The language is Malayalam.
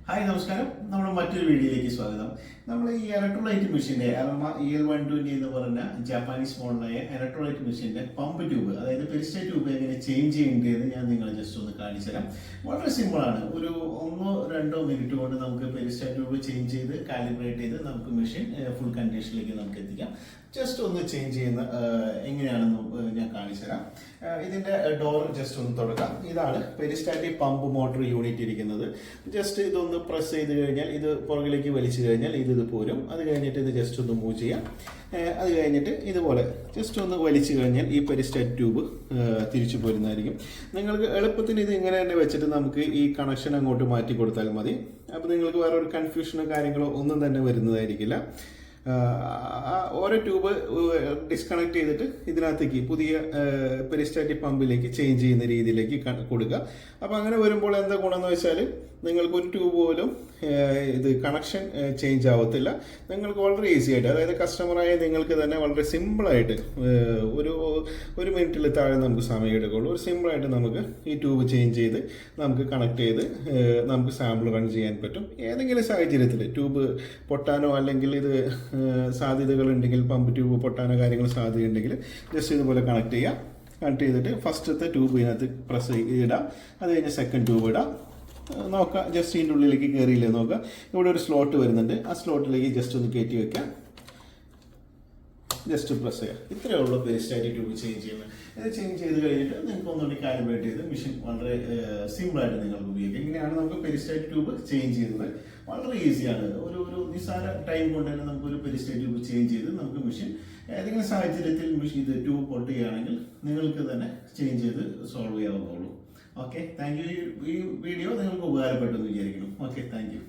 ഹായ് നമസ്കാരം. നമ്മുടെ മറ്റൊരു വീഡിയോയിലേക്ക് സ്വാഗതം. നമ്മൾ ഈ ഇലക്ട്രോലൈറ്റ് മെഷീൻ്റെ അലമ EL120 എന്ന് പറഞ്ഞ ജാപ്പാനീസ് മോഡലായ ഇലക്ട്രോലൈറ്റ് മെഷീൻ്റെ പമ്പ് ട്യൂബ്, അതായത് പെരിസ്റ്റൈറ്റ് ട്യൂബ് എങ്ങനെ ചേഞ്ച് ചെയ്യേണ്ടതെന്ന് ഞാൻ നിങ്ങളെ ജസ്റ്റ് ഒന്ന് കാണിച്ചു തരാം. വളരെ സിമ്പിളാണ്. ഒരു 1-2 കൊണ്ട് നമുക്ക് പെരിസ്റ്റൈറ്റ് ട്യൂബ് ചേഞ്ച് ചെയ്ത് കാലിബ്രേറ്റ് ചെയ്ത് നമുക്ക് മെഷീൻ ഫുൾ കണ്ടീഷനിലേക്ക് നമുക്ക് എത്തിക്കാം. ജസ്റ്റ് ഒന്ന് ചേഞ്ച് ചെയ്യുന്ന എങ്ങനെയാണെന്ന് ഞാൻ കാണിച്ചു തരാം. ഇതിൻ്റെ ഡോർ ജസ്റ്റ് ഒന്ന് തുറക്കാം. ഇതാണ് പെരിസ്റ്റാറ്റിക് പമ്പ് മോട്ടോർ യൂണിറ്റ് ഇരിക്കുന്നത്. ജസ്റ്റ് ഇതൊന്ന് പ്രസ് ചെയ്ത് കഴിഞ്ഞാൽ ഇത് പുറകിലേക്ക് വലിച്ചു കഴിഞ്ഞാൽ ഇത് പോരും. അത് കഴിഞ്ഞിട്ട് ഇത് ജസ്റ്റ് ഒന്ന് മൂവ് ചെയ്യാം. അത് കഴിഞ്ഞിട്ട് ഇതുപോലെ ജസ്റ്റ് ഒന്ന് വലിച്ചു കഴിഞ്ഞാൽ ഈ പെരിസ്റ്റാറ്റ് ട്യൂബ് തിരിച്ചു പോരുന്നതായിരിക്കും. നിങ്ങൾക്ക് എളുപ്പത്തിന് ഇത് ഇങ്ങനെ തന്നെ വെച്ചിട്ട് നമുക്ക് ഈ കണക്ഷൻ അങ്ങോട്ട് മാറ്റി കൊടുത്താൽ മതി. അപ്പോൾ നിങ്ങൾക്ക് വേറെ ഒരു കൺഫ്യൂഷനോ കാര്യങ്ങളോ ഒന്നും തന്നെ വരുന്നതായിരിക്കില്ല. ഓരോ ട്യൂബ് ഡിസ്കണക്ട് ചെയ്തിട്ട് ഇതിനകത്തേക്ക് പുതിയ പെരിസ്റ്റാറ്റിക് പമ്പിലേക്ക് ചേഞ്ച് ചെയ്യുന്ന രീതിയിലേക്ക് കൊടുക്കുക. അപ്പോൾ അങ്ങനെ വരുമ്പോൾ എന്താ ഗുണമെന്ന് വെച്ചാൽ നിങ്ങൾക്ക് ഒരു ട്യൂബ് പോലും ഇത് കണക്ഷൻ ചേഞ്ച് ആവത്തില്ല. നിങ്ങൾക്ക് വളരെ ഈസി ആയിട്ട്, അതായത് കസ്റ്റമറായ നിങ്ങൾക്ക് തന്നെ വളരെ സിമ്പിളായിട്ട് ഒരു മിനിറ്റിൽ താഴെ നമുക്ക് സമയം എടുക്കുള്ളൂ. ഒരു സിമ്പിളായിട്ട് നമുക്ക് ഈ ട്യൂബ് ചേഞ്ച് ചെയ്ത് നമുക്ക് കണക്ട് ചെയ്ത് നമുക്ക് സാമ്പിൾ റൺ ചെയ്യാൻ പറ്റും. ഏതെങ്കിലും സാഹചര്യത്തിൽ ട്യൂബ് പൊട്ടാനോ അല്ലെങ്കിൽ ഇത് സാധ്യതകളുണ്ടെങ്കിൽ, പമ്പ് ട്യൂബ് പൊട്ടാനോ കാര്യങ്ങൾ സാധ്യതയുണ്ടെങ്കിൽ ജസ്റ്റ് ഇതുപോലെ കണക്ട് ചെയ്യാം. കണക്ട് ചെയ്തിട്ട് ഫസ്റ്റത്തെ ട്യൂബ് ഇതിനകത്ത് പ്രസ് ഇടാം. അത് കഴിഞ്ഞ് സെക്കൻഡ് ട്യൂബ് ഇടാം. നോക്കാം ജസ്റ്റ് ഇതിൻ്റെ ഉള്ളിലേക്ക് കയറിയില്ലേ നോക്കാം. ഇവിടെ ഒരു സ്ലോട്ട് വരുന്നുണ്ട്. ആ സ്ലോട്ടിലേക്ക് ജസ്റ്റ് ഒന്ന് കയറ്റി വെക്കാം. ജസ്റ്റ് പ്രസ് ചെയ്യാം. ഇത്രയേ ഉള്ളൂ പെരിസ്റ്റാറ്റിക് ട്യൂബ് ചേഞ്ച് ചെയ്യുന്നത്. ഇത് ചേഞ്ച് ചെയ്ത് കഴിഞ്ഞിട്ട് നിങ്ങൾക്ക് ഒന്നുകൂടി കാലിബ്രേറ്റ് ചെയ്ത് മെഷീൻ വളരെ സിമ്പിളായിട്ട് നിങ്ങൾക്ക് ഉപയോഗിക്കാം. ഇങ്ങനെയാണ് നമുക്ക് പെരിസ്റ്റാറ്റിക് ട്യൂബ് ചേഞ്ച് ചെയ്യുന്നത്. വളരെ ഈസിയാണ്. ഒരു നിസ്സാര ടൈം കൊണ്ട് തന്നെ നമുക്ക് ഒരു പെരിസ്റ്റാറ്റിക് ട്യൂബ് ചേഞ്ച് ചെയ്ത് നമുക്ക് മെഷീൻ ഏതെങ്കിലും സാഹചര്യത്തിൽ മെഷീൻ ഇത് ട്യൂബ് പൊട്ടുകയാണെങ്കിൽ നിങ്ങൾക്ക് തന്നെ ചേഞ്ച് ചെയ്ത് സോൾവ് ചെയ്യാവുന്നുള്ളൂ. Okay, thank you. ഈ വീഡിയോ നിങ്ങൾക്ക് ഉപകാരപ്പെട്ടെന്ന് വിചാരിക്കണം. Okay, thank U.